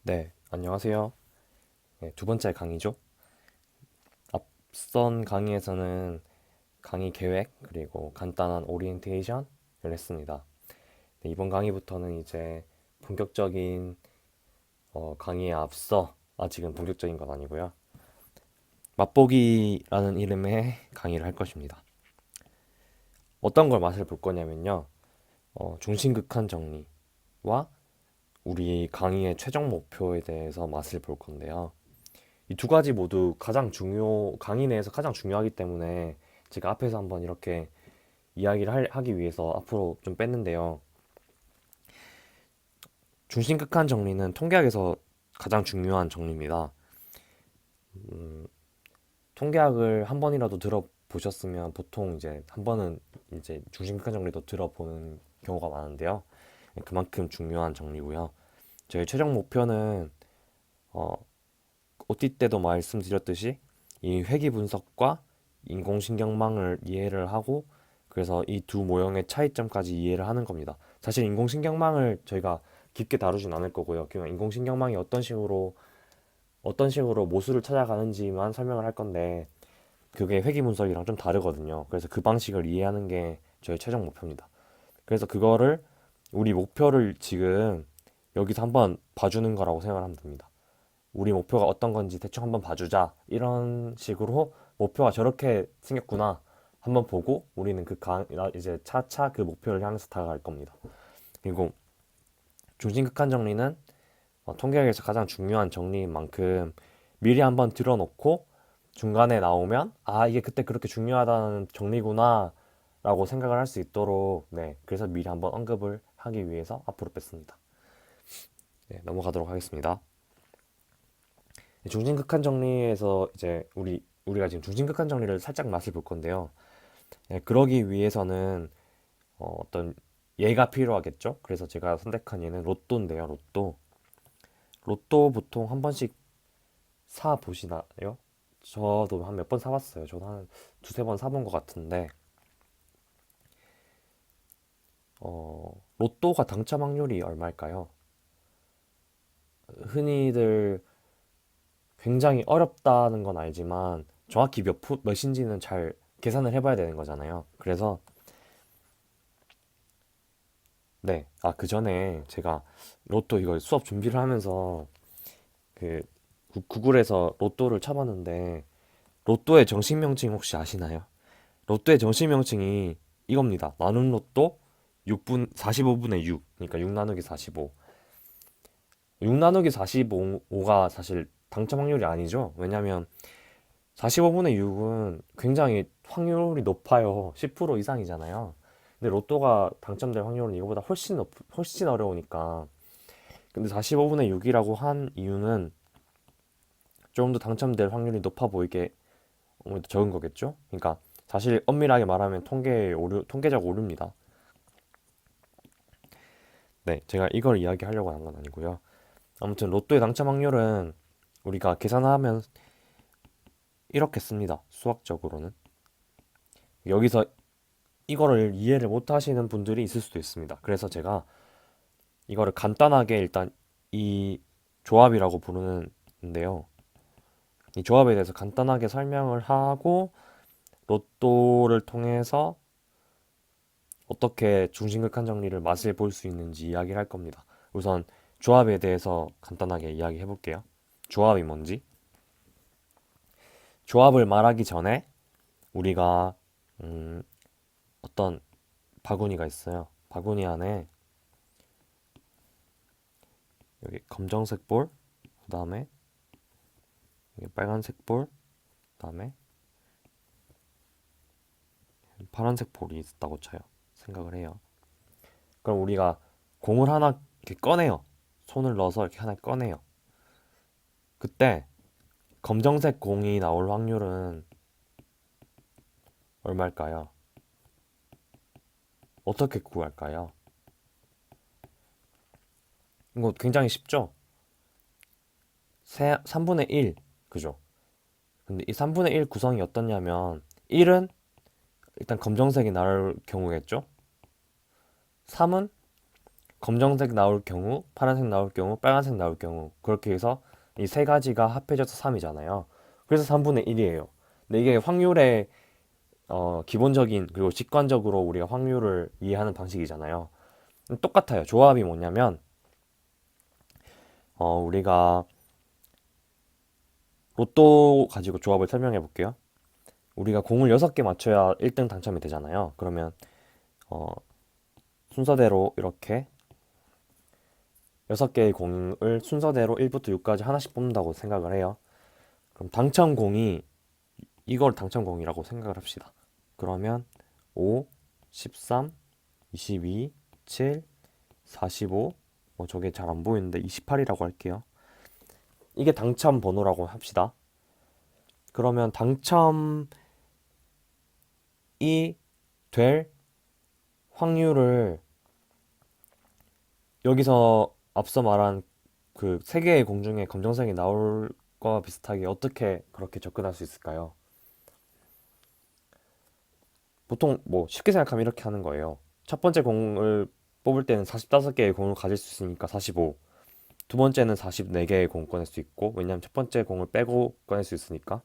네, 안녕하세요. 네, 두 번째 강의죠. 앞선 강의에서는 강의 계획 그리고 간단한 오리엔테이션을 했습니다. 네, 이번 강의부터는 이제 본격적인 강의에 앞서 아직은 본격적인 건 아니고요. 맛보기라는 이름의 강의를 할 것입니다. 어떤 걸 맛을 볼 거냐면요. 중심극한 정리와 우리 강의의 최종 목표에 대해서 맛을 볼 건데요. 이 두 가지 모두 강의 내에서 가장 중요하기 때문에 제가 앞에서 한번 이렇게 하기 위해서 앞으로 좀 뺐는데요. 중심극한 정리는 통계학에서 가장 중요한 정리입니다. 통계학을 한 번이라도 들어보셨으면 보통 이제 한 번은 이제 중심극한 정리도 들어보는 경우가 많은데요. 그만큼 중요한 정리고요. 저희 최종 목표는 어, OT 때도 말씀드렸듯이 이 회귀 분석과 인공신경망을 이해를 하고 그래서 이 두 모형의 차이점까지 이해를 하는 겁니다. 사실 인공신경망을 저희가 깊게 다루진 않을 거고요. 그냥 인공신경망이 어떤 식으로 모수를 찾아가는지만 설명을 할 건데 그게 회귀 분석이랑 좀 다르거든요. 그래서 그 방식을 이해하는 게 저희 최종 목표입니다. 그래서 그거를 우리 목표를 지금 여기서 한번 봐주는 거라고 생각을 하면 됩니다. 우리 목표가 어떤 건지 대충 한번 봐주자. 이런 식으로 목표가 저렇게 생겼구나. 한번 보고 우리는 이제 차차 그 목표를 향해서 다가갈 겁니다. 그리고 중심극한 정리는 통계학에서 가장 중요한 정리인 만큼 미리 한번 들어놓고 중간에 나오면 아, 이게 그때 그렇게 중요하다는 정리구나 라고 생각을 할 수 있도록 네, 그래서 미리 한번 언급을 하기 위해서 앞으로 뺐습니다. 네, 넘어가도록 하겠습니다. 중심극한 정리에서 이제 우리가 지금 중심극한 정리를 살짝 맛을 볼 건데요. 예, 그러기 위해서는 떤 예가 필요하겠죠. 그래서 제가 선택한 예는 로또인데요. 로또 보통 한 번씩 사 보시나요? 저도 한 몇 번 사봤어요. 저도 한 두세 번 사본 것 같은데 로또가 당첨 확률이 얼마일까요? 흔히들 굉장히 어렵다는 건 알지만 정확히 몇인지는 잘 계산을 해봐야 되는 거잖아요. 그래서 네, 그 전에 제가 로또 이거 수업 준비를 하면서 그 구글에서 로또를 쳐봤는데 로또의 정식 명칭 혹시 아시나요? 로또의 정식 명칭이 이겁니다. 나눔 로또 6분 45분의 6. 그러니까 6 나누기 45. 6 나누기 45가 사실 당첨 확률이 아니죠. 왜냐면 45분의 6은 굉장히 확률이 높아요. 10% 이상이잖아요. 근데 로또가 당첨될 확률은 이거보다 훨씬 어려우니까. 근데 45분의 6이라고 한 이유는 조금 더 당첨될 확률이 높아 보이게 아무래도 적은 거겠죠? 그러니까 사실 엄밀하게 말하면 통계적 오류입니다. 네, 제가 이걸 이야기하려고 한 건 아니고요. 아무튼 로또의 당첨 확률은 우리가 계산하면 이렇게 씁니다. 수학적으로는. 여기서 이거를 이해를 못 하시는 분들이 있을 수도 있습니다. 그래서 제가 이거를 간단하게 일단 이 조합이라고 부르는데요. 이 조합에 대해서 간단하게 설명을 하고 로또를 통해서 어떻게 중심극한 정리를 맛을 볼 수 있는지 이야기를 할 겁니다. 우선 조합에 대해서 간단하게 이야기해 볼게요. 조합이 뭔지. 조합을 말하기 전에 우리가 음, 어떤 바구니가 있어요. 바구니 안에 여기 검정색 볼, 그다음에 여기 빨간색 볼, 그다음에 파란색 볼이 있다고 쳐요. 생각을 해요. 그럼 우리가 공을 하나 이렇게 꺼내요. 손을 넣어서 이렇게 하나 꺼내요. 그때 검정색 공이 나올 확률은 얼마일까요? 어떻게 구할까요? 이거 굉장히 쉽죠? 3분의 1, 그죠? 근데 이 3분의 1 구성이 어떻냐면 1은 일단 검정색이 나올 경우겠죠? 3은 검정색 나올 경우, 파란색 나올 경우, 빨간색 나올 경우 그렇게 해서 이 세 가지가 합해져서 3이잖아요. 그래서 3분의 1이에요. 근데 이게 확률의 기본적인 그리고 직관적으로 우리가 확률을 이해하는 방식이잖아요. 똑같아요. 조합이 뭐냐면 우리가 로또 가지고 조합을 설명해 볼게요. 우리가 공을 6개 맞춰야 1등 당첨이 되잖아요. 그러면 어, 순서대로 이렇게 6개의 공을 순서대로 1부터 6까지 하나씩 뽑는다고 생각을 해요. 그럼 당첨 공이 이걸 당첨 공이라고 생각을 합시다. 그러면 5, 13, 22, 7, 45, 저게 잘 안 보이는데 28이라고 할게요. 이게 당첨 번호라고 합시다. 그러면 당첨이 될 확률을 여기서 앞서 말한 그 세 개의 공 중에 검정색이 나올 거와 비슷하게 어떻게 그렇게 접근할 수 있을까요? 보통 뭐 쉽게 생각하면 이렇게 하는 거예요. 첫 번째 공을 뽑을 때는 45개의 공을 가질 수 있으니까 45. 두 번째는 44개의 공 꺼낼 수 있고, 왜냐면 첫 번째 공을 빼고 꺼낼 수 있으니까.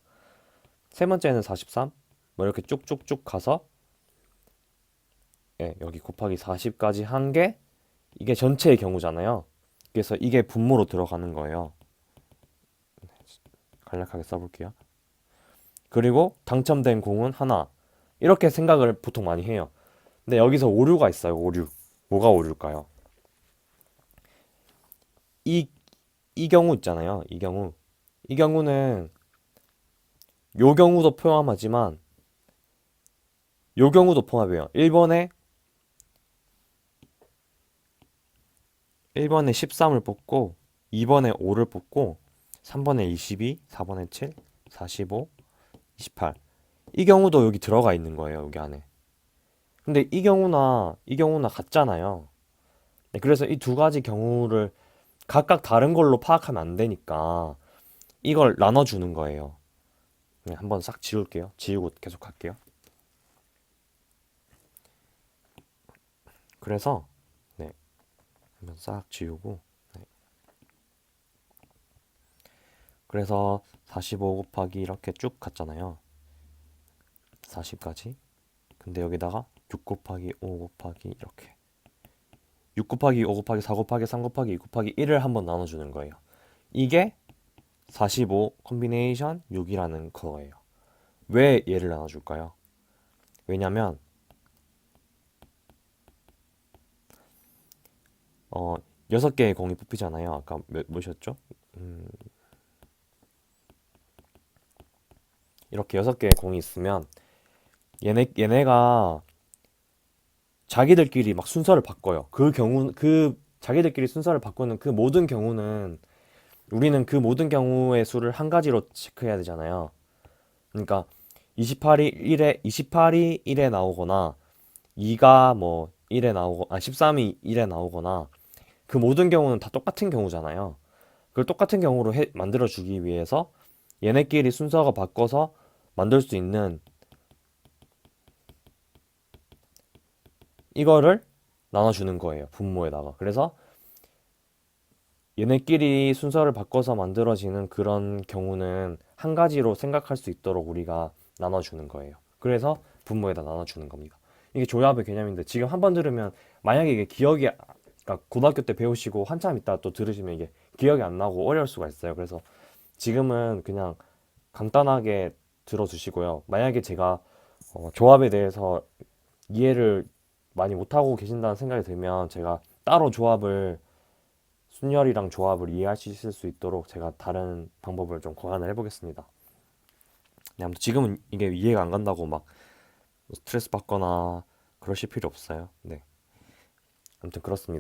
세 번째는 43. 뭐 이렇게 쭉쭉쭉 가서 예, 여기 곱하기 40까지 한 게 이게 전체의 경우잖아요. 그래서 이게 분모로 들어가는 거예요. 간략하게 써볼게요. 그리고 당첨된 공은 하나. 이렇게 생각을 보통 많이 해요. 근데 여기서 오류가 있어요. 오류. 뭐가 오류일까요? 이, 이 경우 있잖아요. 이 경우. 이 경우는 요 경우도 포함하지만 요 경우도 포함해요. 1번에 13을 뽑고 2번에 5를 뽑고 3번에 22, 4번에 7, 45, 28. 이 경우도 여기 들어가 있는 거예요. 여기 안에. 근데 이 경우나 같잖아요. 네, 그래서 이 두 가지 경우를 각각 다른 걸로 파악하면 안 되니까 이걸 나눠주는 거예요. 네, 한번 싹 지울게요. 지우고 계속 할게요. 그래서 네, 한번 싹 지우고 네. 그래서 45 곱하기 이렇게 쭉 갔잖아요. 40까지. 근데 여기다가 6 곱하기 5 곱하기 이렇게 6 곱하기 5 곱하기 4 곱하기 3 곱하기 2 곱하기 1을 한번 나눠주는 거예요. 이게 45 콤비네이션 6이라는 거예요. 왜 얘를 나눠줄까요? 왜냐면 6개의 공이 뽑히잖아요. 아까 몇이었죠? 이렇게 6개의 공이 있으면 얘네가 자기들끼리 막 순서를 바꿔요. 그 자기들끼리 순서를 바꾸는 그 모든 경우는 우리는 그 모든 경우의 수를 한 가지로 체크해야 되잖아요. 그러니까 28이 1에 나오거나 2가 뭐 1에 나오고 13이 1에 나오거나 그 모든 경우는 다 똑같은 경우잖아요. 그걸 똑같은 경우로 만들어 주기 위해서 얘네끼리 순서가 바꿔서 만들 수 있는 이거를 나눠주는 거예요. 분모에다가. 그래서 얘네끼리 순서를 바꿔서 만들어지는 그런 경우는 한 가지로 생각할 수 있도록 우리가 나눠주는 거예요. 그래서 분모에다 나눠주는 겁니다. 이게 조합의 개념인데 지금 한 번 들으면 만약에 이게 그러니까 고등학교 때 배우시고 한참 있다 또 들으시면 이게 기억이 안 나고 어려울 수가 있어요. 그래서 지금은 그냥 간단하게 들어주시고요. 만약에 제가 조합에 대해서 이해를 많이 못하고 계신다는 생각이 들면 제가 따로 순열이랑 조합을 이해하실 수 있도록 제가 다른 방법을 좀 고안을 해보겠습니다. 네, 아무튼 지금은 이게 이해가 안 간다고 막 스트레스 받거나 그러실 필요 없어요. 네, 아무튼 그렇습니다.